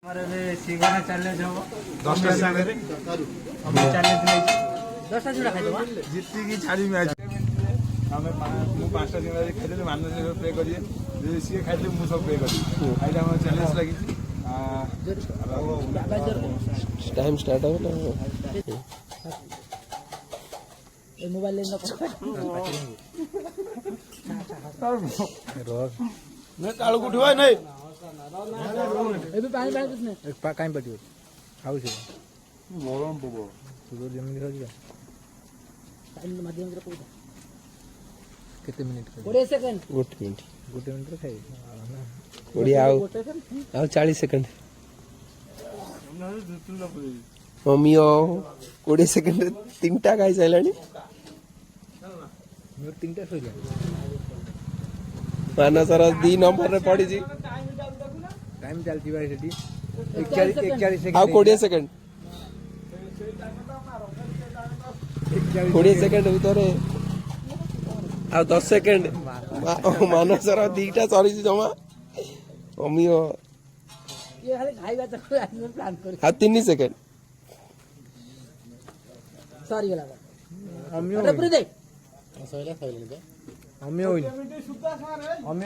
हमारे सीगोना चैलेंज हो 10टा सागरे हम चैलेंज नहीं 10टा जुड़ा खाइ दबा जीती की छाड़ी मैच हमें मु 5टा दिन खेले मानव प्ले करिए जे सी खाइले मु सब प्ले करी आइला हम चैलेंज लागि टाइम स्टार्ट हो ना ए मोबाइल लेन ने काळू उठवा नहीं ଏବେ ପାଣି ପାଣି କିଛି ନାହିଁ କାଇଁ ପାଟିବ ଖାଉଛି ଗରମ ପବ ତୁ ଯେମିତି ଖାଉଛି ଟାଇମ୍ ମାଧ୍ୟମରେ କୋଉଟା କେତେ ମିନିଟ୍ 20 ସେକେଣ୍ଡ ଗୋଟେ ମିନିଟ୍ ରେ ଖାଇବି ओडिया आओ 40 सेकंड मम्मी आओ 20 सेकंड 3टा खाई साइलानी ମୋର 3ଟା ସରିଲା मानसर 2 नंबर रे पड़ी जी टाइम चलती भाई सेठी 41 सेकंड आओ 20 सेकंड 20 सेकंड भीतर आ 10 सेकंड मानसर 2टा सरी जमा मम्मी ओ ये खाली खाइबा त प्लान कर 3 सेकंड सरी गेला अम्मी अरे पुरे दे सहिला खाइले के अम्मी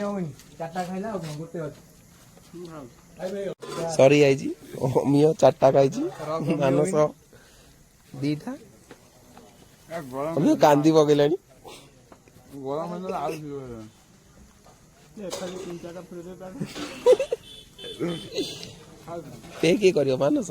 होइनी चारटा खाइला गोटे अछि सॉरी आई जी मम्मी 4टा खाई जी मानस 2टा मम्मी कांदी पकेलानी गरम हेले आउ खाली 3-4टा फ्रिज पे के करियो मानस